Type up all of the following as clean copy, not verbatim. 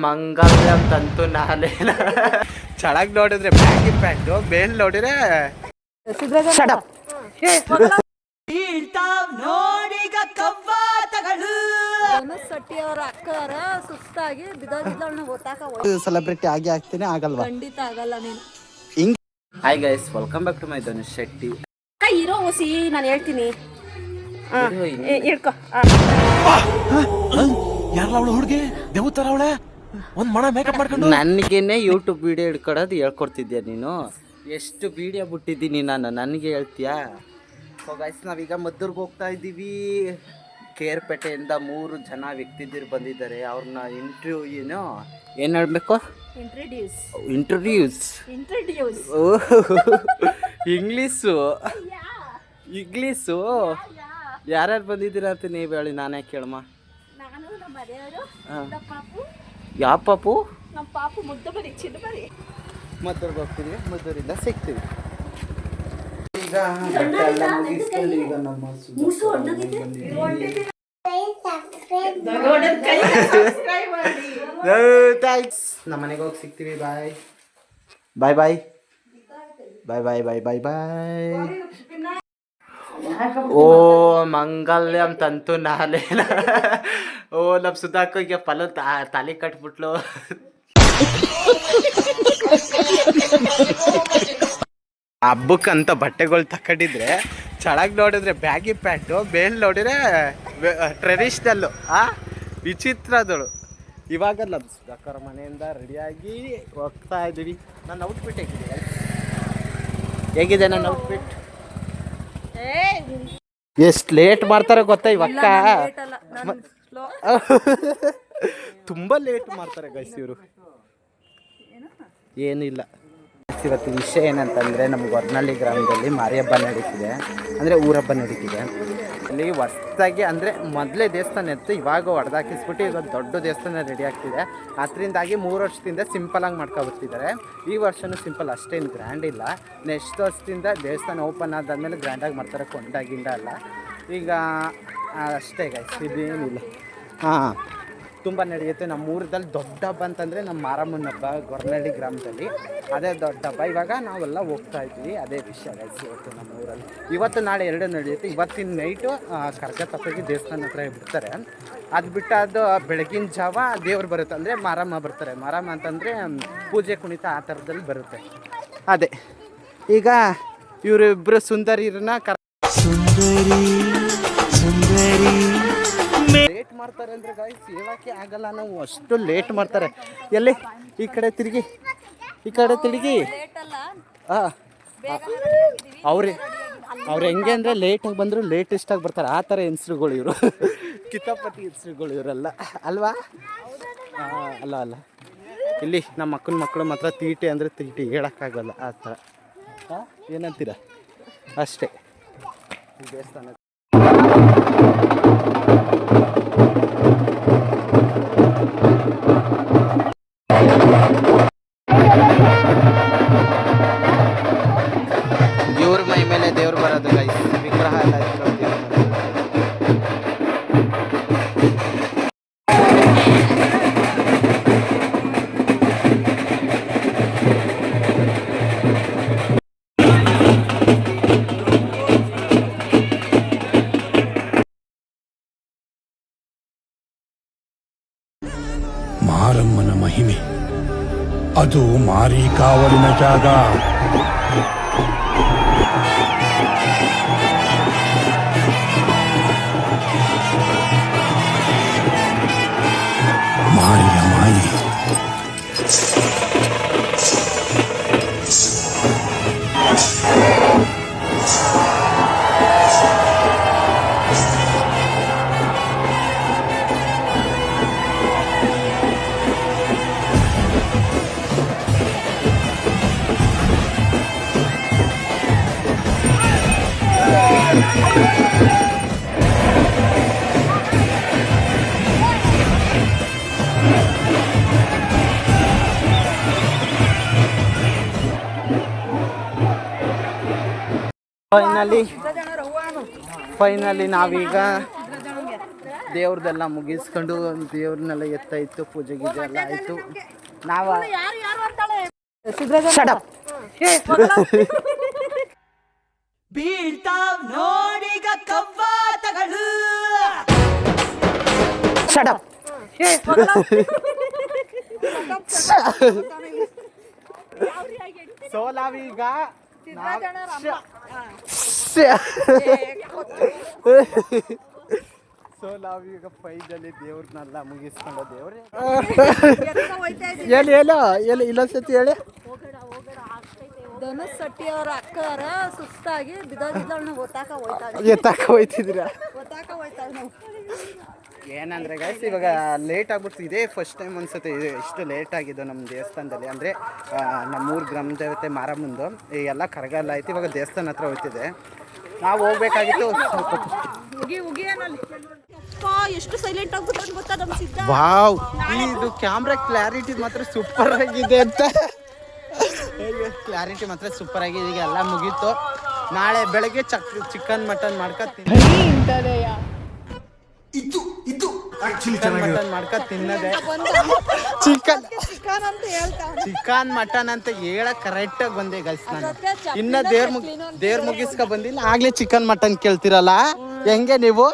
ಮಂಗಲ್ಯಂ ತಂತು ನಾಲೇನ ಚಳಗ್ ನೋಡಿದ್ರೆ baggy pant ಮೇಲ್ ನೋಡಿದ್ರೆ ಸುಸ್ತಾಗಿ ಸೆಲೆಬ್ರಿಟಿ ಆಗಿ ಆಗ್ತೀನಿ ಆಗಲ್ವಾ? ಖಂಡಿತ ಆಗಲ್ಲ ನೀನು. ಹಿಂಗ್ hi guys, welcome back to my Dhanush Shetty. ಇರೋ ಓಸಿ ನಾನು ಹೇಳ್ತೀನಿ. ಹುಡುಗಿ ದೇವತರ ಅವಳೆ ಒಂದ್ ಮಣ ಮೇಕಪ್ ಮಾಡ್ಕೊಂಡು ನನಗೇನೆ ಯೂಟ್ಯೂಬ್ ವಿಡಿಯೋ ಹಿಡ್ಕೊಡೋದು ಹೇಳ್ಕೊಡ್ತಿದ್ಯಾ ನೀನು? ಎಷ್ಟು ವಿಡಿಯೋ ಬಿಟ್ಟಿದ್ದೀನಿ ನಾನು, ನನಗೆ ಹೇಳ್ತೀಯಾ? ಸೊ ಗೈಸ್, ನಾವೀಗ ಮದ್ದೂರ್ಗೆ ಹೋಗ್ತಾ ಇದ್ದೀವಿ. ಕೇರ್ಪೇಟೆಯಿಂದ 3 ಜನ ವ್ಯಕ್ತಿದಿರು ಬಂದಿದ್ದಾರೆ. ಅವ್ರನ್ನ ಏನು ಹೇಳಬೇಕು? ಇಂಟ್ರೊಡ್ಯೂಸ್ ಇಂಗ್ಲೀಷು ಯಾರ್ಯಾರು ಬಂದಿದ್ದೀರಾ ಅಂತ ನೀವು ಹೇಳಿ, ನಾನೇ ಕೇಳಮ್ಮ. ಯಾವ ಪಾಪು? ಮದ್ದೂರ್ಗೆ ಹೋಗ್ತೀವಿ, ಮದ್ದೂರಿಂದ ಸಿಗ್ತೀವಿ. ಈಗ ಮುಗಿಸ್ಕೊಂಡು ಈಗ ನಮ್ಮ ಥ್ಯಾಂಕ್ಸ್. ನಮ್ಮ ಮನೆಗೆ ಹೋಗಿ ಸಿಗ್ತೀವಿ. ಬಾಯ್ ಬಾಯ್ ಬಾಯ್ ಬಾಯ್ ಬಾಯ್ ಬಾಯ್ ಬಾಯ್ ಬಾಯ್. ಓ ಮಂಗಲ್ಯಂ ತಂತು ನಾಲೇನ. ಓ ನಮ್ಮ ಸುಧಾಕೋಗೆ ಫಲ ತಾಲಿ ಕಟ್ಬಿಟ್ಲು. ಹಬ್ಬಕ್ಕಂತ ಬಟ್ಟೆಗಳು ತಕೊಂಡಿದ್ರೆ ಚಳಗ್ ನೋಡಿದ್ರೆ ಬ್ಯಾಗಿ ಪ್ಯಾಂಟು, ಮೇಲ್ ನೋಡಿದ್ರೆ ಟ್ರೆಡಿಷ್ನಲ್ಲು. ವಿಚಿತ್ರದಳು. ಇವಾಗ ನಮ್ಮ ಸುಧಾಕರ ಮನೆಯಿಂದ ರೆಡಿಯಾಗಿ ಹೋಗ್ತಾ ಇದ್ದೀವಿ. ನನ್ನ ಔಟ್ಫಿಟ್ ಹೇಗಿದೆ ನನ್ನ ಔಟ್ಫಿಟ್? ಎಷ್ಟು ಲೇಟ್ ಮಾಡ್ತಾರೆ ಗೊತ್ತಾ ಇವಕ್ಕ? ತುಂಬ ಲೇಟ್ ಮಾಡ್ತಾರೆ ಗೈಸ್ ಇವರು. ಏನಿಲ್ಲ, ಇವತ್ತು ವಿಷಯ ಏನಂತಂದರೆ, ನಮ್ಗೆ ಹೊರನಳ್ಳಿ ಗ್ರಾಮದಲ್ಲಿ ಮಾರಿ ಹಬ್ಬ ನಡೀತಿದೆ, ಅಂದರೆ ಊರಹಬ್ಬ ನಡೀತಿದೆ. ಅಲ್ಲಿ ಹೊಸ್ದಾಗಿ ಅಂದರೆ ಮೊದಲೇ ದೇವಸ್ಥಾನ ಇತ್ತು, ಇವಾಗ ಹೊಡೆದಾಕಿಸ್ಬಿಟ್ಟು ಈಗ ದೊಡ್ಡ ದೇವಸ್ಥಾನ ರೆಡಿ ಆಗ್ತಿದೆ. ಅದರಿಂದಾಗಿ 3 ವರ್ಷದಿಂದ ಸಿಂಪಲಾಗಿ ಮಾಡ್ಕೊಬಿಡ್ತಿದ್ದಾರೆ. ಈ ವರ್ಷವೂ ಸಿಂಪಲ್, ಅಷ್ಟೇನು ಗ್ರ್ಯಾಂಡ್ ಇಲ್ಲ. ನೆಕ್ಸ್ಟ್ ವರ್ಷದಿಂದ ದೇವಸ್ಥಾನ ಓಪನ್ ಆದಾದಮೇಲೆ ಗ್ರ್ಯಾಂಡಾಗಿ ಮಾಡ್ತಾರೆ, ಕೊಂಡಾಗಿಂದ ಅಲ್ಲ. ಈಗ ಅಷ್ಟೇ ಗೈಸ್, ಇದೇನಿಲ್ಲ. ತುಂಬ ನಡೆಯುತ್ತೆ. ನಮ್ಮ ಊರದಲ್ಲಿ ದೊಡ್ಡ ಹಬ್ಬ ಅಂತಂದರೆ ನಮ್ಮ ಮಾರಮ್ಮನ ಹಬ್ಬ, ಗೊರನಹಳ್ಳಿ ಗ್ರಾಮದಲ್ಲಿ ಅದೇ ದೊಡ್ಡ ಹಬ್ಬ. ಇವಾಗ ನಾವೆಲ್ಲ ಹೋಗ್ತಾ ಇದ್ವಿ, ಅದೇ ವಿಷಯ ಗೈಸ್. ಇವತ್ತು ನಮ್ಮ ಊರಲ್ಲಿ ಇವತ್ತು ನಾಳೆ 2 ನಡೆಯುತ್ತೆ. ಇವತ್ತಿನ ನೈಟು ಕರ್ಗ ತಪ್ಪಗಿ ದೇವಸ್ಥಾನ ಹತ್ರ ಬಿಡ್ತಾರೆ. ಅದು ಬಿಟ್ಟು ಅದು ಬೆಳಗಿನ ಜಾವ ದೇವ್ರು ಬರುತ್ತೆ, ಅಂದರೆ ಮಾರಮ್ಮ ಬರ್ತಾರೆ. ಮಾರಮ್ಮ ಅಂತಂದರೆ ಪೂಜೆ ಕುಣಿತ ಆ ಥರದಲ್ಲಿ ಬರುತ್ತೆ. ಅದೇ ಈಗ ಇವರಿಬ್ಬರು ಸುಂದರಿರನ್ನ ಲೇಟ್ ಮಾಡ್ತಾರೆ ಅಂದರೆ ಗಾಯ್ಸ್ ಹೇಳೋಕ್ಕೆ ಆಗಲ್ಲ. ನಾವು ಅಷ್ಟು ಲೇಟ್ ಮಾಡ್ತಾರೆ. ಎಲ್ಲಿ ಈ ಕಡೆ ತಿರುಗಿ, ಈ ಕಡೆ ತಿರುಗಿ. ಅವ್ರು ಹೆಂಗೆ ಅಂದರೆ ಲೇಟಾಗಿ ಬಂದರು ಲೇಟೆಸ್ಟಾಗಿ ಬರ್ತಾರೆ, ಆ ಥರ ಹೆಂಗಸ್ರುಗಳು ಇವರು. ಕಿತಾಪತಿ ಹೆಂಗಸ್ರುಗಳು ಇವರೆಲ್ಲ ಅಲ್ವಾ? ಅಲ್ಲ ಇಲ್ಲಿ ನಮ್ಮ ಅಕ್ಕನ ಮಕ್ಕಳು ಮಾತ್ರ ತೀಟೆ ಅಂದರೆ ತೀಟೆ, ಹೇಳೋಕ್ಕಾಗಲ್ಲ ಆ ಥರ. ಏನಂತೀರ? ಅಷ್ಟೇ. ಈ ದೇವಸ್ಥಾನ ಇವ್ರ ಮೈ ಮೇಲೆ ದೇವ್ರು ಬರೋದು ಗೈಸ್, ವಿಗ್ರಹ ಎಲ್ಲ ಇಟ್ಕೊಳ್ತೀವಿ. ಮಾರಮ್ಮನ ಮಹಿಮೆ ಅದು ಮಾರಿ ಕಾವಲಿನ ಜಾಗ. ಮಾರಿಯ ಮಾಯಿ ಫೈನಲಿ ನಾವೀಗ ದೇವ್ರದೆಲ್ಲ ಮುಗಿಸ್ಕೊಂಡು ದೇವ್ರನ್ನೆಲ್ಲ ಎತ್ತಾಯ್ತು, ಪೂಜೆ ಗೀಜೆ ಎಲ್ಲ ಆಯಿತು. ನಾವು Shut up. ಬೀಳ್ತಾವ್ ನೋಡಿಗ ಕವ್ವಾತಗಳು. Shut up. So ನಾವೀಗ ಸೊ ನಾವೀಗ ಫೈನಲಿ ದೇವ್ರನ್ನೆಲ್ಲ ಮುಗಿಸ್ಕೊಂಡು ದೇವ್ರೆ ಎಲ್ಲಿ ಇಲ್ಲೊಂದ್ಸತಿ ಹೇಳಿ. ಧನುಷ್ ಶೆಟ್ಟಿ ಅವ್ರ ಅಕ್ಕರ ಸುಸ್ತಾಗಿ ಬಿದ್ದೋಗಿದ್ದವಳನ್ನ ಎತ್ತಾಕ ಹೋಯ್ತಿದ್ದೀರಾ? ಹೋಯ್ತಾಳೆ ನಾವು. ಏನಂದ್ರೆ ಗೈಸ್ ಇವಾಗ ಲೇಟ್ ಆಗ್ಬಿಡ್ತು. ಇದೇ ಫಸ್ಟ್ ಟೈಮ್ ಅನ್ಸುತ್ತೆ ಇದು ಎಷ್ಟು ಲೇಟ್ ಆಗಿದ್ದು ನಮ್ಮ ದೇವಸ್ಥಾನದಲ್ಲಿ. ಅಂದರೆ ನಮ್ಮೂರು ಗ್ರಾಮ ದೇವತೆ ಮಾರಮ್ಮಂದು ಎಲ್ಲ ಕರಗಲ್ಲ ಆಯ್ತು. ಇವಾಗ ದೇವಸ್ಥಾನ ಹತ್ರ ಹೋಗ್ತಿದೆ, ನಾವು ಹೋಗ್ಬೇಕಾಗಿತ್ತು. ಎಷ್ಟು ಸೈಲೆಂಟ್ ಆಗ್ಬಿಟ್ಟು ಗೊತ್ತಾ ನಮ್ಮ ಸಿದ್ಧ. ವಾವ್, ಇದು ಕ್ಯಾಮ್ರಾ ಕ್ಲಾರಿಟಿ ಮಾತ್ರ ಸೂಪರ್ ಆಗಿದೆ ಅಂತ. ಕ್ಲಾರಿಟಿ ಮಾತ್ರ ಸೂಪರ್ ಆಗಿದೆ. ಈಗ ಎಲ್ಲ ಮುಗೀತು. ನಾಳೆ ಬೆಳಗ್ಗೆ ಚಿಕನ್ ಮಟನ್ ಮಾಡ್ಕೊತೀನಿ. ಮಟನ್ ಮಾಡ್ಕೊ ತಿನ್ನದೆ. ಚಿಕನ್ ಮಟನ್ ಅಂತ ಹೇಳಕ್ ಕರೆಕ್ಟ್ ಆಗಿ ಬಂದೆ ಗೈಸ್ ನಾನು. ಇನ್ನ ದೇವ್ರ ಮುಗಿಸ್ಕೊ ಬಂದಿಲ್ಲ, ಆಗ್ಲೇ ಚಿಕನ್ ಮಟನ್ ಕೇಳ್ತಿರಲ್ಲ. ಹೆಂಗೆ ನೀವು?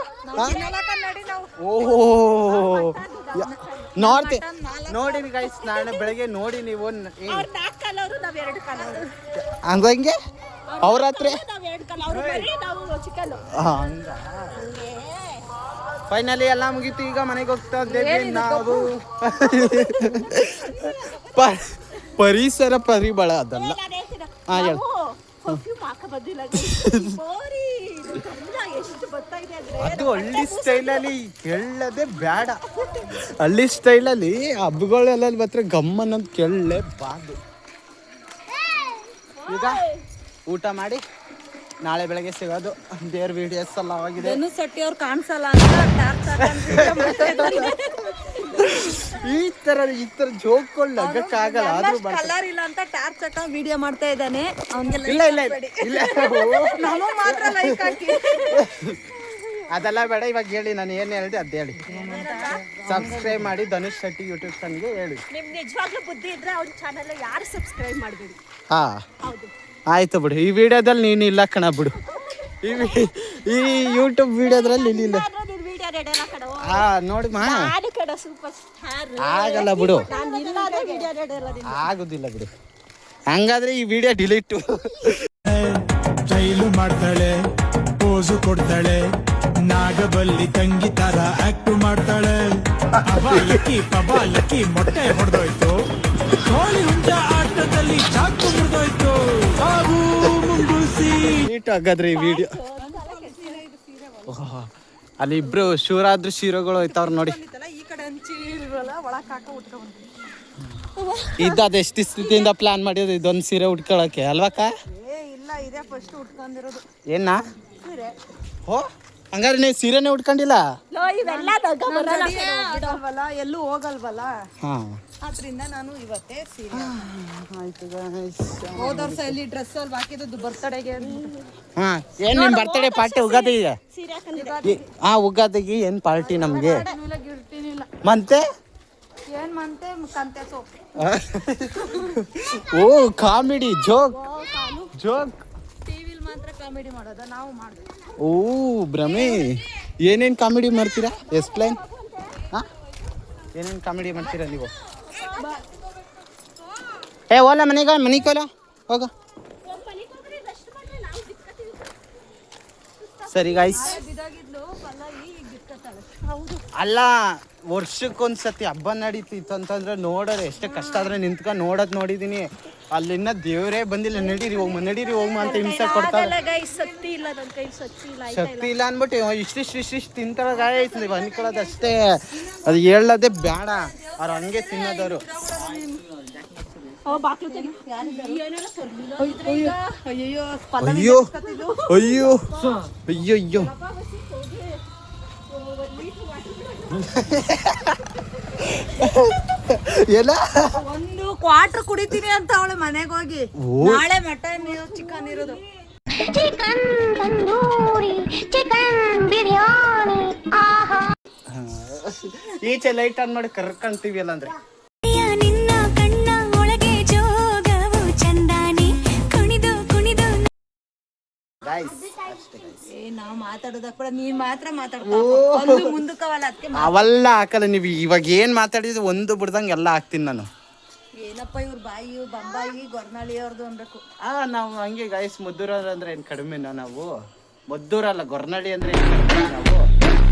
ಓಹೋ ನೋಡಿ ಗೈಸ್, ನಾಳೆ ಬೆಳಗ್ಗೆ ನೋಡಿ ನೀವು. ಹಂಗೆ ಅವ್ರ ಹತ್ರ ಫೈನಲಿ ಎಲ್ಲ ಮುಗೀತು. ಈಗ ಮನೆಗೆ ಹೋಗ್ತಾ ಇದ್ದೇವೆ ನಾವು. ಪರಿಸರ ಪರಿಬಳ ಅದಲ್ಲ. ಹೇಳಿ. ಅದು ಹಳ್ಳಿ ಸ್ಟೈಲಲ್ಲಿ ಕೇಳದೆ ಬೇಡ. ಹಳ್ಳಿ ಸ್ಟೈಲಲ್ಲಿ ಹಬ್ಬಗಳೆಲ್ಲ ಮಾತ್ರ ಗಮ್ಮನ್ನೊಂದು ಕೇಳಲೇಬಾರ್ದು. ಈಗ ಊಟ ಮಾಡಿ ನಾಳೆ ಬೆಳಗ್ಗೆ ಸಿಗೋದು. ದೇವ್ರ ವಿಡಿಯೋಸ್ ಎಲ್ಲ ಆಗಿದೆ. ಧನುಷ್ ಶೆಟ್ಟಿ ಅವ್ರು ಕಾಣಿಸಲ್ಲ ಅಂತ ಈ ತರ ಜೋಕ್ಗಳು ನಗಕ್ಕಾಗಲ್ಲ. ಆದ್ರೂ ಕಲರ್ ಇಲ್ಲ ಅಂತ ಟಾರ್ಚ್ ಹಾಕ ವಿಡಿಯೋ ಮಾಡ್ತಾ ಇದ್ದಾನೆ. ಇಲ್ಲ ಇಲ್ಲ ಇಲ್ಲ ನಾವು ಮಾತ್ರ ಲೈಕ್ ಹಾಕಿ ಅದೆಲ್ಲ ಬೇಡ. ಇವಾಗ ಹೇಳಿ, ನಾನು ಏನು ಹೇಳಿದೆ ಅದು ಹೇಳಿ. ಸಬ್ಸ್ಕ್ರೈಬ್ ಮಾಡಿ ಧನುಷ್ ಶೆಟ್ಟಿ ಯೂಟ್ಯೂಬ್ ಚಾನಲ್ಗೆ ಹೇಳಿ. ನಿಮ್ ನಿಜವಾಗ್ಲೂ ಬುದ್ಧಿ ಇದ್ರೆ ಅವ್ರ ಚಾನಲ್ ಯಾರು ಸಬ್ಸ್ಕ್ರೈಬ್ ಮಾಡಬೇಡಿ. ಹಾ ಹೌದು, ಆಯ್ತು ಬಿಡು. ಈ ವಿಡಿಯೋದಲ್ಲಿ ನೀನು ಇಲ್ಲ ಕಣ ಬಿಡು. ಈ ಯೂಟ್ಯೂಬ್ ವಿಡಿಯೋದ್ರಲ್ಲಿ ಇಲ್ಲ. ಹಾ ನೋಡಿ ಮಾ, ಆಗಲ್ಲ ಬಿಡು, ಆಗುದಿಲ್ಲ ಬಿಡು. ಹಂಗಾದ್ರೆ ಈ ವಿಡಿಯೋ ಡಿಲೀಟ್. ಸ್ಟೈಲು ಮಾಡ್ತಾಳೆ, ಪೋಸು ಕೊಡ್ತಾಳೆ, ನಾಗಬಲ್ಲಿ ತಂಗಿ ತರ ಆಕ್ಟ್ ಮಾಡ್ತಾಳೆ. ಪಬಾಲಕ್ಕಿ ಮೊಟ್ಟೆ ಹೊಡೆದೋಯ್ತು, ಕೋಳಿ ಹುಂಜ ಆಟದಲ್ಲಿ ಚಾಕು ಮುರಿದೋಯ್ತು. ಸಾವು ಮುಂಗುಸಿ ಹಾಗಾದ್ರೆ ಈ ವಿಡಿಯೋ ಅಲ್ಲಿ ಇಬ್ರು ಶಿವರಾದ್ರು ಶಿರೋಗಳು ಹೋಯ್ತವ್ರ ನೋಡಿ. ಈ ಕಡೆ ಹಂಚಿ ಇರಲ್ಲ, ಒಳಗೆ ಹಾಕ ಉಟ್ಕೊಂಡು ಇದ್ದು ಎಷ್ಟು ಸ್ಥಿತಿಯಿಂದ ಪ್ಲಾನ್ ಮಾಡಿದ್ರು ಇದೊಂದು ಸೀರೆ ಉಟ್ಕೊಳಕ್ಕೆ ಅಲ್ವಾಕ? ಇಲ್ಲ, ಇದೇ ಫಸ್ಟ್ ಉಟ್ಕೊಂಡಿರೋದು. ಏನ ಹೋ, ಹಂಗಾರೆ ನೀವು ಸೀರೆನೇ ಉಟ್ಕೊಂಡಿಲ್ಲ? ಎಲ್ಲೂ ಹೋಗಲ್ವಲ್ಲ, ಹಾ, ಆದ್ರಿಂದ ನಾನು ಇವತ್ತೇ ಸೀರೆ. ಹೋದ ವರ್ಷ ಇಲ್ಲಿ ಡ್ರೆಸ್ ಅಲ್ಲಿ ಹಾಕಿದ್ದು ಬರ್ತಡೆಗೆ. ಹಾ, ಏನ್ ನಿಮ್ ಬರ್ತಡೇ ಪಾರ್ಟಿ ಉಗಾದಿಗೆ? ಹಾ, ಉಗಾದಿಗೆ ಏನ್ ಪಾರ್ಟಿ ನಮ್ಗೆ? ಮತ್ತೆ ಏನ್ ಮಂತೆ ಕಂತೆ ಸೋಪ್. ಓ ಕಾಮಿಡಿ ಜೋಕ್ ಟಿವಿಲ್ ಮಾತ್ರ ಕಾಮಿಡಿ ಮಾಡೋದ, ನಾವು ಮಾಡ್ಬೇಕು. ಓ ಭ್ರಮೆ, ಏನೇನ್ ಕಾಮಿಡಿ ಮಾಡ್ತೀರಾ? ಎಕ್ಸ್ಪ್ಲೈನ್. ಹಾ, ಏನೇನ್ ಕಾಮಿಡಿ ಮಾಡ್ತೀರಾ ನೀವು? ಏ ಓಲ ಮನಿಕೋಲ ಹೋಗ. ಸರಿ ಗಾಯ್ಸ್, ಅಲ್ಲ ವರ್ಷಕ್ಕೊಂದ್ಸತಿ ಹಬ್ಬ ನಡೀತಿತ್ತು ಅಂತಂದ್ರೆ ನೋಡೋದು ಎಷ್ಟೇ ಕಷ್ಟ ಆದ್ರೆ ನಿಂತ್ಕೊಂಡು ನೋಡೋದು ನೋಡಿದೀನಿ. ಅಲ್ಲಿನ್ನ ದೇವರೇ ಬಂದಿಲ್ಲ. ನಡೀರಿ ಹೋಗ್ಮ ಅಂತ ಹಿಂಸೆ ಕೊಡ್ತಾರೆ. ಶಕ್ತಿ ಇಲ್ಲ ಅನ್ಬಿಟ್ಟು ಇಷ್ಟಿಷ್ಟು ತಿಂತಾರ ಗಾಯ ಆಯ್ತು. ನೀವು ಅನ್ಕೊಳ್ಳೋದು ಅಷ್ಟೇ, ಅದು ಹೇಳೋದೇ ಬೇಡ. ಅವ್ರು ಹಂಗೆ ತಿನ್ನೋದವ್ರು. ಅಯ್ಯೋ ಅಯ್ಯೋ ಅಯ್ಯೋ ಅಯ್ಯೋ ಅಯ್ಯೋ ಎಲ್ಲ ಒಂದು ಕ್ವಾರ್ಟರ್ ಕುಡಿತೀನಿ ಅಂತ ಅವಳು ಮನೆಗೆ ಹೋಗಿ. ನಾಳೆ ಮಟನ್ ಚಿಕನ್ ಇರೋದು. ಚಿಕನ್ ತಂದೂರಿ, ಚಿಕನ್ ಬಿರಿಯಾನಿ, ಆಹಾ. ಈಚೆ ಲೈಟ್ ಆನ್ ಮಾಡಿ ಕರ್ಕೊಂತೀವಿ ಅಲ್ಲ ಅಂದ್ರೆ ನಿನ್ನ ಕಣ್ಣ ಒಳಗೆ ಜೋಗವು ಚಂದಾನಿ ಕುಣಿದು ಕುಣಿದು ಗೈಸ್ ಅಷ್ಟೇ ಗೈಸ್. ನಾವ್ ಮಾತಾಡೋದ ಕೂಡ ನೀನ್ ಮಾತ್ರ ಮಾತಾಡ್ಕೊ ಮುಂದಕ್ಕವಲ್ಲ ಅದಕ್ಕೆ ಅವೆಲ್ಲ ಹಾಕಲ್ಲ ನೀವು ಇವಾಗ ಏನ್ ಮಾತಾಡಿದ್ರೆ ಒಂದು ಬಿಡ್ದಂಗೆ ಎಲ್ಲ ಹಾಕ್ತೀನಿ ನಾನು. ಏನಪ್ಪ ಇವ್ರ ಬಾಯಿ ಬಂಬಾಯಿ ಗೊರ್ನಾಳಿ ಅವ್ರದ್ದು ಅನ್ಬೇಕು. ನಾವು ಹಂಗೆ ಗೈಸ್ ಮದ್ದೂರ ಅಂದ್ರೆ ಏನು ಕಡಿಮೆನಾ ನಾವು? ಮದ್ದೂರಲ್ಲ ಗೊರ್ನಳ್ಳಿ ಅಂದ್ರೆ ಏನ್ ಕಡಿಮೆ ನಾವು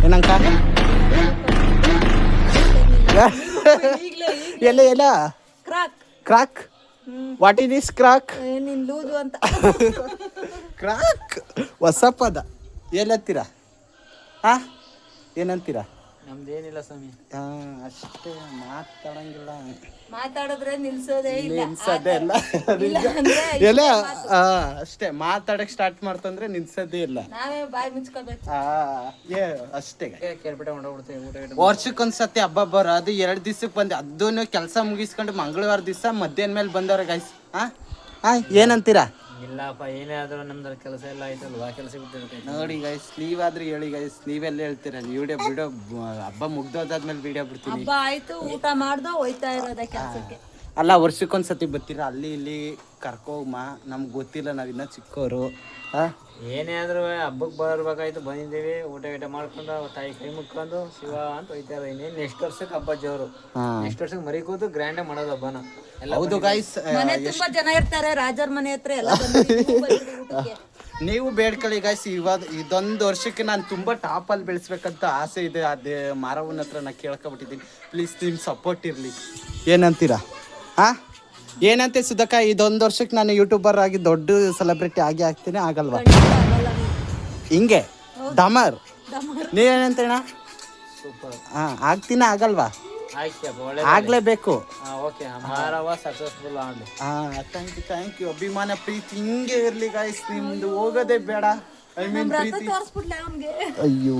ಏನಂಕ ಎಲ್ಲ ಎಲ್ಲ crack crack what is this crack? ನಿನ್ ಲೂದು ಅಂತ ಕ್ರಾಕ್ ಹೊಸ ಪದ ಏನಂತೀರಾ? ಹಾ ಏನಂತೀರಾ? ನಮ್ದೇನಿಲ್ಲ ಸ್ವಾಮಿ. ಅಷ್ಟೇ ಮಾತಾಡಂಗಿಲ್ಲ, ಮಾತಾಡಿದ್ರೆ ನಿಲ್ಸೋದೇ ಇಲ್ಲ. ನಿಲ್ಸೋದೇ ಇಲ್ಲ ಎಲ್ಲ ಅಷ್ಟೇ ಮಾತಾಡಕ್ ಸ್ಟಾರ್ಟ್ ಮಾಡ್ತಂದ್ರೆ ನಿಲ್ಸೋದೇ ಇಲ್ಲ. ನಾವೇ ಬಾಯಿ ಮುಚ್ಕೋಬೇಕು. ಅಷ್ಟೇ ಕೇಳ್ಬಿಟ್ಟೆ ಹೊಂಡೋಗ್ಬಿಡ್ತೇವೆ ಊಟ ವರ್ಷಕ್ಕೊಂದ್ಸತಿ ಹಬ್ಬ ಬರೋದು 2 ದಿವ್ಸಕ್ಕೆ ಬಂದೆ ಅದನ್ನು ಕೆಲಸ ಮುಗಿಸ್ಕೊಂಡು ಮಂಗಳವಾರ ದಿವಸ ಮಧ್ಯಾಹ್ನ ಮೇಲೆ ಬಂದವ್ರೆ ಗೈಸ್. ಏನಂತೀರಾ? ಇಲ್ಲಪ್ಪ ಏನೇ ಆದ್ರೂ ನಮ್ದು ಕೆಲಸ ಎಲ್ಲ ಆಯ್ತಲ್ವಾ, ಕೆಲಸ ಬಿಟ್ಟಿರ್ತೈತೆ. ನೋಡಿ ಗೈಸ್ ನೀವಾದ್ರೂ ಹೇಳಿ ಗೈಸ್, ನೀವೆಲ್ಲ ಹೇಳ್ತೀರಾ ವಿಡಿಯೋ ಹಬ್ಬ ಮುಗ್ದೋದಾದ್ಮೇಲೆ ವಿಡಿಯೋ ಬಿಡ್ತೀನಿ. ಹಬ್ಬ ಆಯ್ತು ಊಟ ಮಾಡ್ದೋ ಹೋಯ್ತಾ ಇರೋದ ಕೆಲ್ಸಕ್ಕೆ. ಅಲ್ಲ ವರ್ಷಕ್ಕೊಂದ್ಸತಿ ಬರ್ತೀರಾ ಅಲ್ಲಿ ಇಲ್ಲಿ ಕರ್ಕೋಮ್ಮ, ನಮ್ಗೆ ಗೊತ್ತಿಲ್ಲ ನಾವಿನ್ನ ಚಿಕ್ಕವರು. ಏನೇ ಆದ್ರೂ ಹಬ್ಬಕ್ಕೆ ಬರ್ಬೇಕಾಯ್ತು, ಬಂದಿದ್ದೀವಿ ಊಟ ಮಾಡ್ಕೊಂಡು ತಾಯಿ ಕೈ ಮುಕ್ಕೊಂಡು ಶಿವ ಅಂತ ಹೋಯ್ತಾರ. ಇನ್ನೇನು ನೆಕ್ಸ್ಟ್ ವರ್ಷಕ್ಕೆ ಹಬ್ಬ ಜೋರು. ನೆಕ್ಸ್ಟ್ ವರ್ಷಕ್ಕೆ ಮರಿ ಕೂತು ಗ್ರ್ಯಾಂಡಾಗಿ ಮಾಡೋದು ಹಬ್ಬನ ಎಲ್ಲ. ಹೌದು ಗೈಸ್, ಮನೆ ತುಂಬಾ ಜನ ಇರ್ತಾರೆ, ರಾಜರ ಮನೆ ಹತ್ರ ಎಲ್ಲ ಊಟಕ್ಕೆ. ನೀವು ಬೇಡ್ಕೊಳ್ಳಿ ಗೈಸ್. ಇವಾಗ ಇದೊಂದು ವರ್ಷಕ್ಕೆ ನಾನು ತುಂಬ ಟಾಪಲ್ಲಿ ಬೆಳೆಸ್ಬೇಕಂತ ಆಸೆ ಇದೆ. ಅದೇ ಮಾರವನ ಹತ್ರ ನಾನು ಕೇಳ್ಕೊಬಿಟ್ಟಿದ್ದೀನಿ. ಪ್ಲೀಸ್ ನಿಮ್ಮ ಸಪೋರ್ಟ್ ಇರಲಿ. ಏನಂತೀರಾ? ಏನಂತೆ ಸುಧಕ್ಕ? ಇದೊಂದು ವರ್ಷಕ್ಕೆ ನಾನು ಯೂಟ್ಯೂಬರ್ ಆಗಿ ದೊಡ್ಡ ಸೆಲೆಬ್ರಿಟಿ ಆಗಿ ಆಗ್ತೀನಿ ಆಗಲ್ವಾ? ಹಿಂಗೆ ಡಮರ್ ನೀವೇನಂತೇಣ? ಸೂಪರ್. ಆಗ್ತೀನ ಆಗಲ್ವಾ? ಆಯ್ತಪ್ಪ, ಒಳ್ಳೆ ಆಗ್ಲೇಬೇಕು. ಓಕೆ, ಮಾರವ ಸಕ್ಸಸ್ಫುಲ್ ಆಗಲಿ. Thank you. ಅಭಿಮಾನ ಪ್ರೀತಿ ಹಿಂಗೆ ಇರ್ಲಿ ಗೈಸ್, ನಿಮ್ದು ಹೋಗೋದೇ ಬೇಡ. ಐ ಮೀನ್ ಪ್ರೀತಿ. ಅಯ್ಯೋ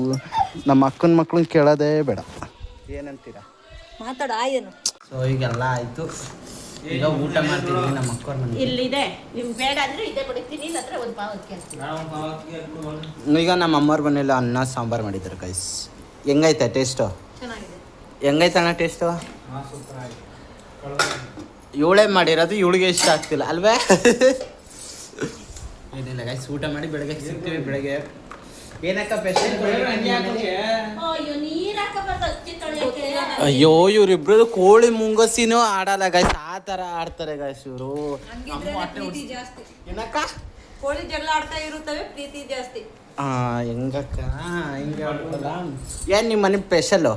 ನಮ್ಮ ಅಕ್ಕನ ಮಕ್ಳನ್ನ ಕೇಳೋದೇ ಬೇಡ. ಏನಂತೀರಾ? ಮಾತಾಡ ಏನು. ಸೊ ಈಗೆಲ್ಲ ಆಯ್ತು, ಈಗ ಊಟ ಮಾಡ್ತೀವಿ ನಮ್ಮ ಅಕ್ಕವ್ರ ಮನೆ. ಇಲ್ಲಿದೆ, ನಿಮ್ಗೆ ಬೇಡ ಅಂದ್ರೆ ಇದೇ ಬಿಡ್ತೀನಿ, ಇಲ್ಲಂದ್ರೆ ಒಂದು ಪಾವಕ್ಕೆ. ಈಗ ನಮ್ಮ ಅಮ್ಮವ್ರ ಮನೇಲಿ ಅನ್ನ ಸಾಂಬಾರು ಮಾಡಿದ್ದಾರೆ ಗೈಸ್. ಹೆಂಗೈತೆ ಟೇಸ್ಟು? ಚೆನ್ನಾಗಿದೆ. ಹೆಂಗೈತೆ ಅಣ್ಣ ಟೇಸ್ಟು? ಇವಳೇ ಮಾಡಿರೋದು, ಇವಳಿಗೆ ಇಷ್ಟ ಆಗ್ತಿಲ್ಲ ಅಲ್ವೇ? ಏನಿಲ್ಲ ಗೈಸ್, ಊಟ ಮಾಡಿ ಬೆಳಗ್ಗೆ ಸಿಗ್ತೀವಿ. ಬೆಳಗ್ಗೆ ಏನಕ್ಕ ಪೇಷಂಟ್? ಅಯ್ಯೋ ಇವ್ರಿಬ್ರದ್ದು ಕೋಳಿ ಮುಂಗಸಿನೂ ಆಡಲ್ಲ ಗೈಸ್, ಆ ಥರ ಆಡ್ತಾರೆ ಗೈಸ್ ಇವರು. ಏನಕ್ಕ? ಕೋಳಿ ಜಗಳ ಆಡ್ತಾ ಇರುತ್ತವೆ, ಪ್ರೀತಿ ಜಾಸ್ತಿ. ಹೆಂಗಕ್ಕ ಹಿಂಗೆ ಆಡ್ತಲ್ಲ? ಏನು ನಿಮ್ಮ ಮನೆ ಸ್ಪೆಷಲ್ಲು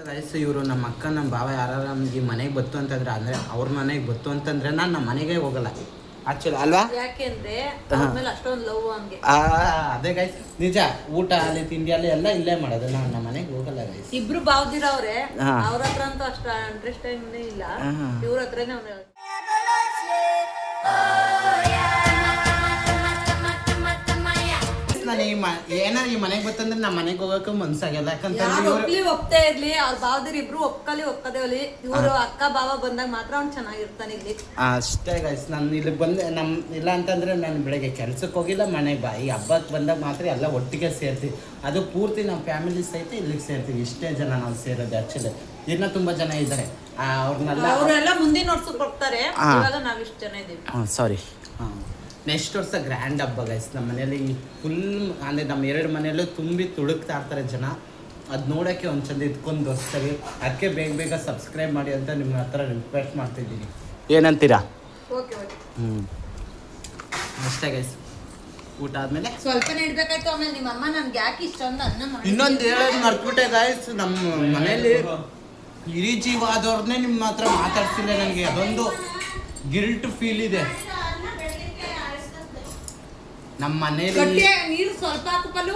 ಗೈಸ್? ಇವರು ನಮ್ಮ ಅಕ್ಕ ನಮ್ಮ ಭಾವ ಯಾರು ನಮ್ಗೆ ಮನೆಗೆ ಬತ್ತು ಅಂತಂದ್ರೆ, ಅಂದರೆ ಅವ್ರ ಮನೆಗೆ ಬತ್ತು ಅಂತಂದ್ರೆ ನಾನು ನಮ್ಮ ಮನೆಗೆ ಹೋಗಲ್ಲ ಆಕ್ಚುಲಿ, ಅಲ್ವಾ? ಯಾಕೆಂದ್ರೆ ಅಷ್ಟೊಂದು ಲವ್ ಹಂಗೆ. ಅದೇ ಗೈಸ್ ನಿಜ. ಊಟ ಅಲ್ಲಿ ತಿಂಡಿ ಅಲ್ಲಿ ಎಲ್ಲ ಇಲ್ಲೇ ಮಾಡೋದು, ನಾನು ನಮ್ಮ ಮನೆಗೆ ಹೋಗಲ್ಲ ಗೈಸ್. ಇಬ್ರು ಬಾವ್ದಿರವ್ರೆ, ಅವ್ರ ಹತ್ರ ಅಂತೂ ಅಷ್ಟು ಅಂಡರ್ಸ್ಟ್ಯಾಂಡಿಂಗ್ ಇಲ್ಲ. ಇವ್ರ ಹತ್ರನೇ ಅವ್ರು ನಾನು ಏನಾರು ಈ ಮನೆಗೆ ಬತ್ತಂದ್ರೆ ನಮ್ಮ ಮನೆಗೆ ಹೋಗಕ್ಕೆ ಮನ್ಸಾಗಲ್ಲ. ಯಾಕಂತಂದ್ರೆ ಒಪ್ಲಿ ಒಪ್ತೇ ಇರ್ಲಿ, ಅವ್ರ ಬಾವ್ದಿರ್ ಇಬ್ರು ಒಪ್ಕದೇ ಹೋಗ್ಲಿ, ಇವ್ರು ಅಕ್ಕ ಬಾವ ಬಂದಾಗ ಮಾತ್ರ ಅವ್ನು ಚೆನ್ನಾಗಿರ್ತಾನೆ ಇಲ್ಲಿ. ಅಷ್ಟೇ ಗೈಸ್. ನಾನು ಇಲ್ಲಿ ಬಂದೆ ಇಲ್ಲ ಅಂತಂದ್ರೆ ನಾನು ಬೆಳಗ್ಗೆ ಕೆಲ್ಸಕ್ಕೆ ಹೋಗಿಲ್ಲ, ಮನೆಗೆ ಈ ಹಬ್ಬಕ್ಕೆ ಬಂದಾಗ ಮಾತ್ರ ಎಲ್ಲ ಒಟ್ಟಿಗೆ ಸೇರ್ತೀವಿ. ಅದು ಪೂರ್ತಿ ನಮ್ಮ ಫ್ಯಾಮಿಲಿ ಸಹಿತ ಇಲ್ಲಿಗೆ ಸೇರ್ತೀವಿ. ಇಷ್ಟೇ ಜನ ನಾವು ಸೇರೋದು. ಆ್ಯಕ್ಚುಲಿ ಇನ್ನೂ ತುಂಬ ಜನ ಇದ್ದಾರೆ, ಅವರೆಲ್ಲ ಮುಂದಿನ ವರ್ಷಕ್ಕೆ ಹೋಗ್ತಾರೆ. ಇವಾಗ ನಾವು ಇಷ್ಟು ಜನ ಇದ್ದೀವಿ. ಸಾರಿ. ನೆಕ್ಸ್ಟ್ ವರ್ಷ ಗ್ರ್ಯಾಂಡ್ ಹಬ್ಬ ಗೈಸ್. ನಮ್ಮ ಮನೇಲಿ ಫುಲ್ ಅಂದರೆ ನಮ್ಮ 2 ಮನೆಯಲ್ಲೂ ತುಂಬಿ ತುಳುಕ್ತಾ ಇರ್ತಾರೆ ಜನ. ಅದು ನೋಡೋಕ್ಕೆ ಒಂದು ಚಂದ ಇದ್ಕೊಂಡು ಹೊಸ್ತೀವಿ. ಅದಕ್ಕೆ ಬೇಗ ಸಬ್ಸ್ಕ್ರೈಬ್ ಮಾಡಿ ಅಂತ ನಿಮ್ಮ ಹತ್ರ ರಿಕ್ವೆಸ್ಟ್ ಮಾಡ್ತಿದ್ದೀನಿ. ಏನಂತೀರಾ? ಅಷ್ಟೇ ಗೈಸ್. ಊಟ ಆದಮೇಲೆ ಸ್ವಲ್ಪನೇ ಇಡ್ಬೇಕಾಯ್ತು. ಆಮೇಲೆ ನಿಮ್ಮ ಅಮ್ಮ ನನ್ಗೆ ಯಾಕೆ ಇಷ್ಟೊಂದು ಅನ್ನ ಮಾಡಿ ಇನ್ನೊಂದು ಹೇಳೋದು ಮರ್ತ್ಬಿಟ್ಟೆ ಗೈಸ್. ನಮ್ಮ ಮನೇಲಿ ಹಿರಿಜೀವಾದವ್ರನ್ನೇ ನಿಮ್ಮ ಹತ್ರ ಮಾತಾಡ್ತಿಲ್ಲ. ನನಗೆ ಅದೊಂದು ಗಿಲ್ಟ್ ಫೀಲ್ ಇದೆ. ನಮ್ಮ ಮನೇಲಿ ನೀರು ಸ್ವಲ್ಪ ಹಾಕುಪಲು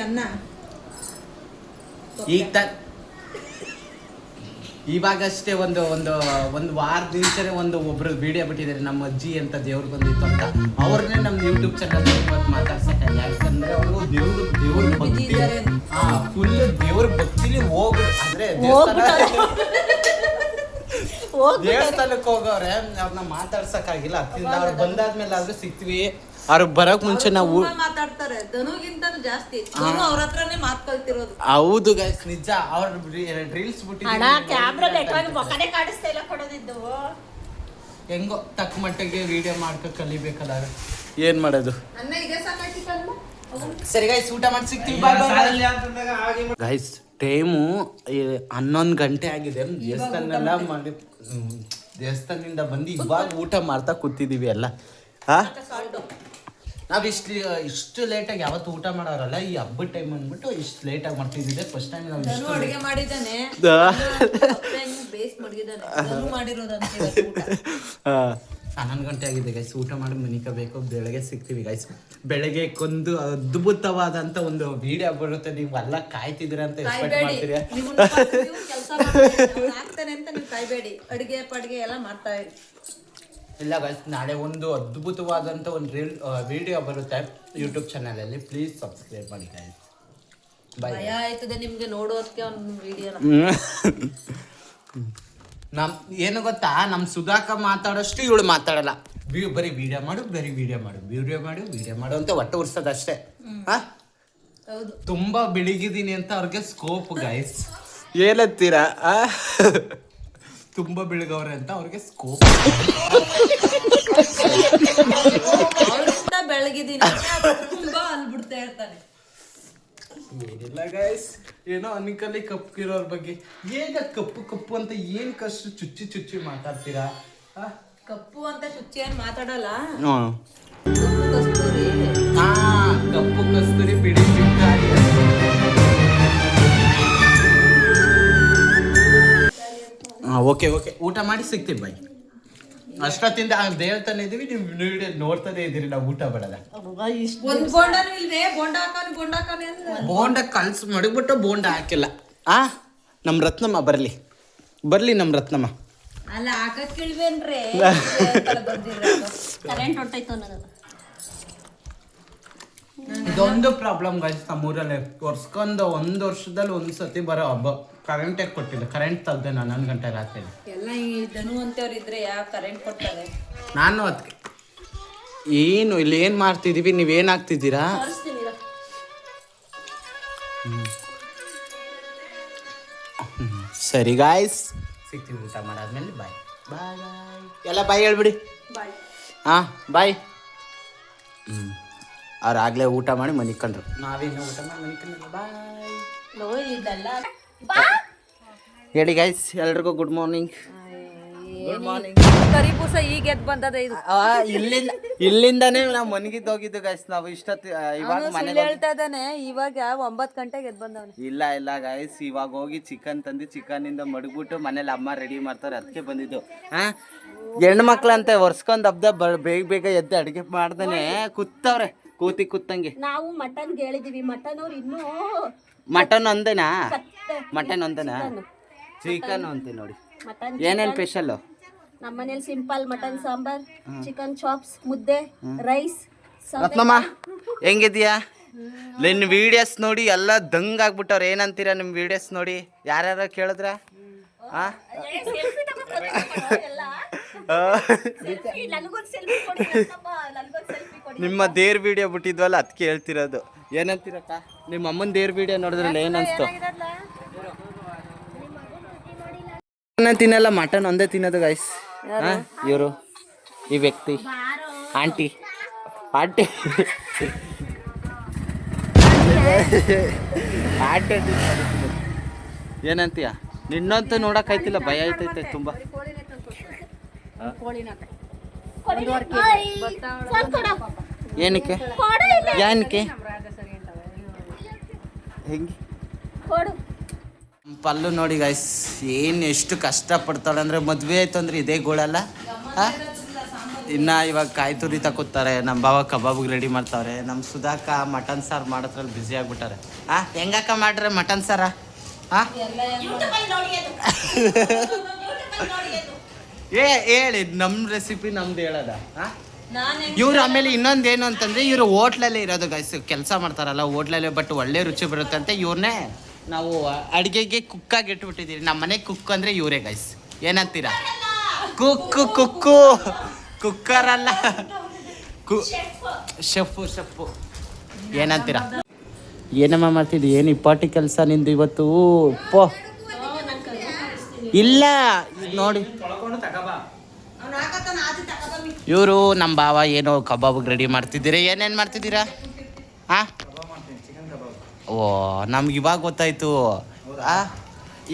ಅನ್ನ ಇವಾಗಷ್ಟೇ ಒಂದು ವಾರದಿಂದಲೇ ಒಬ್ರು ವಿಡಿಯೋ ಬಿಟ್ಟಿದ್ದಾರೆ. ನಮ್ಮ ಅಜ್ಜಿ ಅಂತ ದೇವ್ರು ಬಂದಿತ್ತು ಅಂತ. ಅವ್ರನ್ನೇ ನಮ್ಮ ಯೂಟ್ಯೂಬ್ ಚಾನಲ್ ಮಾತಾಡ್ಸಕ್ಕೆ. ಯಾಕಂದ್ರೆ ಅವರು ದೇವ್ರ ಭಕ್ತಿ ಫುಲ್ ದೇವ್ರ ಭಕ್ತಿಲಿ ಅಂದ್ರೆ ದೇವಸ್ಥಾನಕ್ಕೆ ಹೋಗೋರೆ. ಅವ್ರನ್ನ ಮಾತಾಡ್ಸಕ್ಕಾಗಿಲ್ಲ. ಅದರಿಂದ ಅವ್ರು ಬಂದಾದ್ಮೇಲೆ ಆದ್ರೂ ಸಿಗ್ತೀವಿ. ಅವ್ರು ಬರೋಕ್ ಮುಂಚೆ ನಾವು ತುಂಬಾ ಮಾತಾಡ್ತಾರೆ ಧನುಗಿಂತನೂ ಜಾಸ್ತಿ ಧನು ಅವ್ರ ಹತ್ರನೇ ಮಾತ್ ಕಲ್ತಿರೋದು. ಹೌದು ಗೈಸ್ ನಿಜ. ಅವ್ರ ರೀಲ್ಸ್ ಮೊಕನೇ ಕಾಣಿಸ್ತಾ ಇಲ್ಲ ಕೊಡೋದಿದ್ದು. ಹೆಂಗೋ ತಕ್ಕ ಮಟ್ಟಿಗೆ ವಿಡಿಯೋ ಮಾಡ್ಕೊ ಕಲಿಬೇಕಲ್ಲ. ಏನ್ ಮಾಡೋದು. ಅನ್ನ ಇದೆ ಸಾಕಾಯ್ತಿತ್ತಲ್ವ? ಸರಿ ಗೈಸ್ ಊಟ ಮಾಡಿ ಸಿಗ್ತೀವಿ. ಗೈಸ್ ಟೈಮು 11 ಗಂಟೆ ಆಗಿದೆ. ದೇವಸ್ಥಾನ ಮಾಡಿ ದೇವಸ್ಥಾನದಿಂದ ಬಂದು ಇವಾಗ ಊಟ ಮಾಡ್ತಾ ಕೂತಿದ್ದೀವಿ ಎಲ್ಲ. ನಾವು ಇಷ್ಟು ಲೇಟಾಗಿ ಯಾವತ್ತು ಊಟ ಮಾಡೋರಲ್ಲ. ಈ ಹಬ್ಬದ ಟೈಮ್ ಅಂದ್ಬಿಟ್ಟು ಇಷ್ಟು ಲೇಟಾಗಿ ಮಾಡ್ತಿದ್ದಿದೆ. ಫಸ್ಟ್ ಟೈಮ್ ನಾವು ಧನು ಅಡಿಗೆ ಮಾಡಿದ್ದಾನೆ, ಬೇಸ್ ಮಡಗಿದ್ದಾನೆ. ಧನು ಮಾಡಿರೋದಂತ 11 ಗಂಟೆ ಆಗಿದೆ ಗೈಸ್. ಊಟ ಮಾಡಿ ಮನಿಕಬೇಕು. ಬೆಳಗ್ಗೆ ಸಿಗ್ತೀವಿ ಗೈಸ್. ಬೆಳಗ್ಗೆ ಒಂದು ಅದ್ಭುತವಾದಂತ ಒಂದು ವಿಡಿಯೋ ಬರುತ್ತೆ. ನೀವು ಎಲ್ಲ ಕಾಯ್ತಿದ್ದೀರ ಅಂತ ಎಕ್ಸ್ಪೆಕ್ಟ್ ಮಾಡ್ತೀರಾ? ಕೆಲಸ ಆಗ್ತಾನೆ ಅಂತ ನೀವು ಕಾಯ್ಬೇಡಿ. ಅಡಿಗೆ ಪಡಿಗೆ ಎಲ್ಲ ಮಾಡ್ತಾ ಇರಿ. ಇಲ್ಲ ಗೈಸ್, ನಾಳೆ ಒಂದು ಅದ್ಭುತವಾದಂಥ ಒಂದು ವಿಡಿಯೋ ಬರುತ್ತೆ ಯೂಟ್ಯೂಬ್ ಚಾನಲಲ್ಲಿ. ಪ್ಲೀಸ್ ಸಬ್ಸ್ಕ್ರೈಬ್ ಮಾಡಿ ಗೈಸ್. ಭಯ ಆಯ್ತದೆ ನಿಮ್ಗೆ ನೋಡೋದಕ್ಕೆ ಒಂದು ವಿಡಿಯೋನ. ಏನು ಗೊತ್ತಾ, ನಮ್ಮ ಸುಧಾಕ ಮಾತಾಡೋಷ್ಟು ಇವಳು ಮಾತಾಡಲ್ಲ. ಬರೀ ವಿಡಿಯೋ ಮಾಡು, ಬರೀ ವಿಡಿಯೋ ಮಾಡು ಅಂತ ಹೊಟ್ಟೆ ಉರ್ಸೋದಷ್ಟೇ. ಹೌದು, ತುಂಬಾ ಬೆಳಿಗಿದ್ದೀನಿ ಅಂತ ಅವ್ರಿಗೆ ಸ್ಕೋಪ್ ಗೈಸ್. ಏನಂತೀರಾ? ತುಂಬಾ ಬೆಳಗವ್ರೆ ಅಂತ ಅವ್ರಿಗೆ ಸ್ಕೋಪ್. ಬೆಳಗಿದ್ದೀನಿ ತುಂಬಾ ಅನ್ಬಿಡ್ತಾ ಇರ್ತಾನೆ. ಏನಿಲ್ಲ ಗೈಸ್, ಏನೋ ಅನಿಕಲ್ಲಿ ಕಪ್ಪಿರೋರ್ ಬಗ್ಗೆ ಈಗ ಕಪ್ಪು ಅಂತ ಏನ್ ಕಷ್ಟ ಚುಚ್ಚಿ ಮಾತಾಡ್ತೀರಾ? ಕಪ್ಪು ಅಂತ ಚುಚ್ಚಿ ಏನ್ ಮಾತಾಡಲ್ಲ. ಕಪ್ಪು ಕಸ್ತೂರಿ ಬಿಡಿ ಚಿಕ್ಕಾರಿ. ಓಕೆ ಊಟ ಮಾಡಿ ಸಿಗ್ತೀವಿ ಬೈ. ಅಷ್ಟೊತ್ತಿಂದ ಹೇಳ್ತಾನೆ ಇದೀವಿ, ನೀವು ವಿಡಿಯೋ ನೋಡ್ತಾನೆ ಇದೀರಿ. ನಾವು ಊಟ ಬೇಡಲ್ಲ. ಒಂದ್ ಬೋಂಡನು ಇಲ್ವೇ? ಬೋಂಡ ಕಲ್ಸ್ ಮಡಗ್ಬಿಟ್ಟು ಬೋಂಡ ಹಾಕಿಲ್ಲ. ನಮ್ಮ ರತ್ನಮ್ಮ ಬರ್ಲಿ ನಮ್ಮ ರತ್ನಮ್ಮ. ಅಲ್ಲ ಹಾಕಿಲ್ವೇನ್ರಿ? ಕರೆಂಟ್ ಹೊಟ್ಟೈತು ಅನ್ನೋದು ಇದೊಂದು ಪ್ರಾಬ್ಲಮ್ ಗೈಸ್ ನಮ್ಮೂರಲ್ಲಿ. ವರ್ಷಕ್ಕೊಂದು 1 ವರ್ಷದಲ್ಲಿ ಒಂದ್ಸತಿ ಬರೋ ಹಬ್ಬ ಕರೆಂಟೇ ಕೊಟ್ಟಿಲ್ಲ. ಕರೆಂಟ್ ತೆಗ್ದೆ 11 ಗಂಟೆ ರಾತ್ರಿ. ಎಲ್ಲ ಈ ಧನುವಂತವ್ರು ಇದ್ರೆ ಯಾವ ಕರೆಂಟ್ ಕೊಡ್ತಾರೆ? ನಾನು ಅದಕ್ಕೆ ಏನು ಇಲ್ಲಿ ಏನು ಮಾಡ್ತಿದ್ದೀವಿ, ನೀವೇನು ಆಗ್ತಿದ್ದೀರಾ? ಸರಿ ಗಾಯ್ಸ್, ಸಿಗ್ತೀವಿ ಊಟ ಮಾಡಾದ್ಮೇಲೆ. ಬಾಯ್ ಎಲ್ಲ ಬಾಯ್ ಹೇಳ್ಬಿಡಿ. ಬಾಯ್. ಅವ್ರು ಆಗಲೇ ಊಟ ಮಾಡಿ ಮನಿಕೊಂಡ್ರು. ನಾವೇನು ಊಟ ಮಾಡಿ ಮನಿಕೊಂಡ್ರು. ಬಾಯ್. ಹೇಳಿ ಗೈಸ್, ಎಲ್ರಿಗೂ ಗುಡ್ ಮಾರ್ನಿಂಗ್. ಕರಿಪೂಸ ಈಗ ಎದ್ದು ಬಂದದ. ಇದು ಇಲ್ಲಿಂದಾನೇ ನಾವು ಮನಗಿದ್ದು ಹೋಗಿದ್ದು ಗೈಸ್. ನಾವು ಇಷ್ಟೊತ್ತು ಇವಾಗ ಮನೆಗೆ ಹೇಳ್ತಾ ಇದ್ದಾನೆ. ಇವಾಗ 9 ಗಂಟೆಗೆ ಎದ್ದು ಬಂದವನು. ಇಲ್ಲ ಗೈಸ್, ಇವಾಗ ಹೋಗಿ ಚಿಕನ್ ತಂದು ಚಿಕನಿಂದ ಮಡಗ್ಬಿಟ್ಟು ಮನೇಲಿ ಅಮ್ಮ ರೆಡಿ ಮಾಡ್ತಾರೆ. ಅದಕ್ಕೆ ಬಂದಿದ್ದು. ಹೆಣ್ಣು ಮಕ್ಳಂತೆ ವರ್ಷಕ್ಕೊಂದು ಹಬ್ಬದ ಬೇಗ ಎದ್ದು ಅಡುಗೆ ಮಾಡ್ತಾನೆ ಕೂತವ್ರೆ. ಕೂತಂಗೆ ನಾವು ಮಟನ್ ಹೇಳಿದೀವಿ. ಮಟನ್ ಅವ್ರು ಇನ್ನೂ ಮಟನ್ ಒಂದೇನಾ? ಮಟನ್ ಒಂದೇನಾ? ಚಿಕನ್ ಅಂತೆ ನೋಡಿ. ಏನೇನು ಸ್ಪೆಷಲ್? ನಮ್ಮ ಮನೇಲಿ simple mutton sambar, chicken chops, ಮುದ್ದೆ, ರೈಸ್. ರತ್ನಮ್ಮ ಹೆಂಗಿದ್ಯಾ? ನಿನ್ನ ವಿಡಿಯೋಸ್ ನೋಡಿ ಎಲ್ಲ ದಂಗ್ ಆಗ್ಬಿಟ್ಟವ್ರು. ಏನಂತೀರಾ ನಿಮ್ಮ ವಿಡಿಯೋಸ್ ನೋಡಿ? ಯಾರ್ಯಾರ ಕೇಳಿದ್ರ? ನಿಮ್ಮ ದೇವ್ರ ವಿಡಿಯೋ ಬಿಟ್ಟಿದ್ವಲ್ಲ ಅದಕ್ಕೆ ಹೇಳ್ತಿರೋದು. ಏನಂತೀರಕ್ಕ? ನಿಮ್ಮ ಅಮ್ಮನ ದೇವ್ರ ವಿಡಿಯೋ ನೋಡಿದ್ರಲ್ಲ ಏನನ್ಸ್ತು? ತಿನ್ನಲ್ಲ, ಮಟನ್ ಒಂದೇ ತಿನ್ನೋದು ಗೈಸ್. ಇವರು ಈ ವ್ಯಕ್ತಿ ಆಂಟಿ ಏನಂತೀಯ? ನಿನ್ನಂತೂ ನೋಡಕ್ ಆಯ್ತಿಲ್ಲ, ಭಯ ಆಯ್ತೈತೆ ತುಂಬ. ಏನಕ್ಕೆ ಹೆಂಗೆ ಪಲ್ಲು ನೋಡಿ ಗೈಸ್, ಏನು ಎಷ್ಟು ಕಷ್ಟಪಡ್ತಾಳೆ ಅಂದರೆ. ಮದುವೆ ಆಯ್ತು ಅಂದ್ರೆ ಇದೇ ಗೋಳಲ್ಲ. ಇನ್ನು ಇವಾಗ ಕಾಯಿ ತುರಿ ತಕೋತಾರೆ. ನಮ್ಮ ಬಾವ ಕಬಾಬ್ಗೆ ರೆಡಿ ಮಾಡ್ತಾವ್ರೆ. ನಮ್ಮ ಸುಧಾಕ ಮಟನ್ ಸಾರು ಮಾಡೋದ್ರಲ್ಲಿ ಬ್ಯುಸಿ ಆಗ್ಬಿಟ್ಟಾರೆ. ಹೆಂಗಕ್ಕ ಮಾಡ್ರೆ ಮಟನ್ ಸಾರ? ಹೇಳಿ, ನಮ್ಮ ರೆಸಿಪಿ ನಮ್ದು ಹೇಳೋದ? ಇವ್ರು ಆಮೇಲೆ ಇನ್ನೊಂದೇನು ಅಂತಂದರೆ, ಇವರು ಹೋಟ್ಲಲ್ಲೇ ಇರೋದು ಗೈಸ್. ಕೆಲಸ ಮಾಡ್ತಾರಲ್ಲ ಹೋಟ್ಲಲ್ಲೇ, ಬಟ್ ಒಳ್ಳೆ ರುಚಿ ಬರುತ್ತೆ ಅಂತ ಇವ್ರನ್ನೇ ನಾವು ಅಡುಗೆಗೆ ಕುಕ್ಕಾಗಿ ಇಟ್ಬಿಟ್ಟಿದ್ದೀರಿ. ನಮ್ಮ ಮನೆಗೆ ಕುಕ್ ಅಂದರೆ ಇವರೇ ಗೈಸ್. ಏನಂತೀರಾ? ಕುಕ್ಕರ್ ಅಲ್ಲ, ಶೆಫು ಏನಂತೀರಾ? ಏನಮ್ಮ ಮಾಡ್ತಿದ್ದಿ? ಏನು ಇಪ್ಪಾಟಿ ಕೆಲಸ ನಿಂದು ಇವತ್ತು? ಪೋ ಇಲ್ಲ ನೋಡಿ, ಇವರು ನಮ್ಮ ಭಾವ ಏನೋ ಕಬಾಬ್ಗೆ ರೆಡಿ ಮಾಡ್ತಿದ್ದೀರಾ. ಏನೇನು ಮಾಡ್ತಿದ್ದೀರಾ? ಹಾಂ, ಓ ನಮ್ಗೆ ಇವಾಗ ಗೊತ್ತಾಯ್ತು.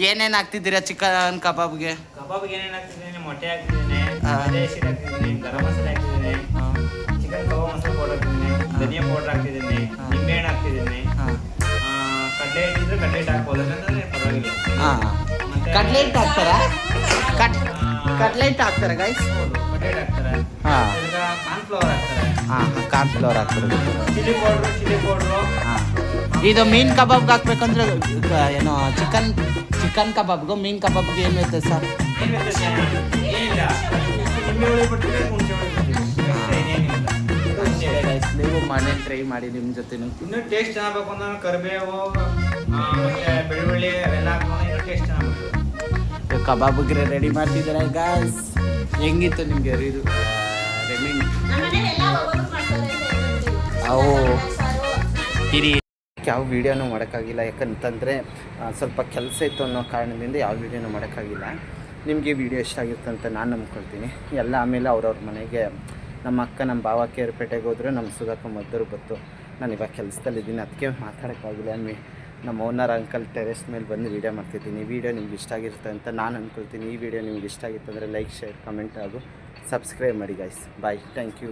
ಏನೇನು ಹಾಕ್ತಿದ್ದೀರಾ ಚಿಕನ್ ಕಬಾಬ್ಗೆ? ಕಬಾಬ್ಗೆ ಏನೇನು ಹಾಕ್ತಿದ್ದೀನಿ? ಮೊಟ್ಟೆ ಹಾಕ್ತಿದ್ದೀನಿ, ಹಸಿರು ಹಾಕ್ತಿದ್ದೀನಿ, ಗರಂ ಮಸಾಲೆ ಹಾಕ್ತಿದ್ದೀನಿ, ಚಿಕನ್ ಕಬಾಬ್ ಮಸಾಲೆ ಪೌಡರ್ ಹಾಕ್ತಿದ್ದೀನಿ, ಧನಿಯಾ ಪೌಡರ್ ಹಾಕ್ತಿದ್ದೀನಿ, ನಿಂಬೆಹಣ್ಣು ಹಾಕ್ತಿದ್ದೀನಿ. ಕಡಲೆ ಹಿಟ್ಟಿದ್ರೆ ಕಡಲೆ ಹಿಟ್ಟು ಹಾಕ್ಬೋದು, ಯಾಕಂದ್ರೆ ಪರವಾಗಿಲ್ಲ. ಹಾಂ, ಕಟ್ಲೆಟ್ ಹಾಕ್ತಾರಾ? ಕಟ್ಲೆಟ್ ಹಾಕ್ತಾರೆ ಗೈಸ್? ಕಡಲೆ ಹಿಟ್ಟು ಹಾಕ್ತಾರೆ. ಹಾಂ ಕಾರ್ನ್ಫ್ಲವರ್ ಹಾಕ್ತಾರೆ. ಹಾಂ, ಕಾರ್ನ್ಫ್ಲವರ್ ಹಾಕ್ತಾರೆ. Chilli powder. ಹಾಂ, ಇದು ಮೀನು ಕಬಾಬ್ಗೆ ಹಾಕ್ಬೇಕಂದ್ರೆ ಏನೋ ಚಿಕನ್ ಕಬಾಬ್ಗೂ ಮೀನು ಕಬಾಬ್ಗೆ ಏನು ವ್ಯತ್ಯಾಸ? ಏನು ವ್ಯತ್ಯಾಸ? ಏನಿಲ್ಲ, ನಿಂಬೆ ಹುಳಿ ಬಿಡ್ತೀವಿ, ಹುಣಸೆ ಹುಳಿ ಬಿಡ್ತೀವಿ, ಏನೇನಿಲ್ಲ. ನೀವು ಮನೇಲಿ ಟ್ರೈ ಮಾಡಿ ನಿಮ್ಮ ಜೊತೆ. ಇನ್ನೂ ಟೇಸ್ಟ್ ಚೆನ್ನಾಗಬೇಕು ಅಂದ್ರೆ ಕರಿಬೇವು ಮತ್ತೆ ಬೆಳ್ಳುಳ್ಳಿ ಅವೆಲ್ಲ ಹಾಕೊಂಡು ಇನ್ನೂ ಟೇಸ್ಟ್ ಚೆನ್ನಾಗಬೇಕು. ಕಬಾಬ್ಗೆ ರೆಡಿ ಮಾಡ್ತಿದ್ದಾರೆ ಗಾಯ್ಸ್. ಹೆಂಗಿತ್ತು ನಿಮಗೆ ಇದು ರೆಮಿಂಗ್? ಅವು ಹಿರಿ ಯಾವ ವೀಡಿಯೋನೂ ಮಾಡೋಕ್ಕಾಗಿಲ್ಲ, ಯಾಕಂತಂದರೆ ಸ್ವಲ್ಪ ಕೆಲಸ ಇತ್ತು ಅನ್ನೋ ಕಾರಣದಿಂದ ಯಾವ ವೀಡಿಯೋನೂ ಮಾಡೋಕ್ಕಾಗಿಲ್ಲ. ನಿಮಗೆ ವೀಡಿಯೋ ಇಷ್ಟ ಆಗಿರುತ್ತೆ ಅಂತ ನಾನು ನಂಬ್ಕೊಳ್ತೀನಿ. ಎಲ್ಲ ಆಮೇಲೆ ಅವ್ರವ್ರ ಮನೆಗೆ ನಮ್ಮ ಅಕ್ಕ ನಮ್ಮ ಭಾವ ಕೇರ್ಪೇಟೆಗೆ ಹೋದರೆ ನಮ್ಮ ಸುಧಾಕ ಮದ್ದೂರು ಬತ್ತು. ನಾನು ಇವಾಗ ಕೆಲಸದಲ್ಲಿದ್ದೀನಿ, ಅದಕ್ಕೆ ಮಾತಾಡೋಕ್ಕಾಗಿಲ್ಲ. ನಮ್ಮ ಓನರ್ ಅಂಕಲ್ ಟೆರೆಸ್ ಮೇಲೆ ಬಂದು ವೀಡಿಯೋ ಮಾಡ್ತಿದ್ದೀನಿ. ಈ ವಿಡಿಯೋ ನಿಮ್ಗೆ ಇಷ್ಟ ಆಗಿರುತ್ತೆ ಅಂತ ನಾನು ಅಂದ್ಕೊಳ್ತೀನಿ. ಈ ವಿಡಿಯೋ ನಿಮ್ಗೆ ಇಷ್ಟ ಆಗಿತ್ತು ಅಂದರೆ ಲೈಕ್, ಶೇರ್, ಕಮೆಂಟ್ ಹಾಗೂ ಸಬ್ಸ್ಕ್ರೈಬ್ ಮಾಡಿ ಗೈಸ್. Bye, thank you.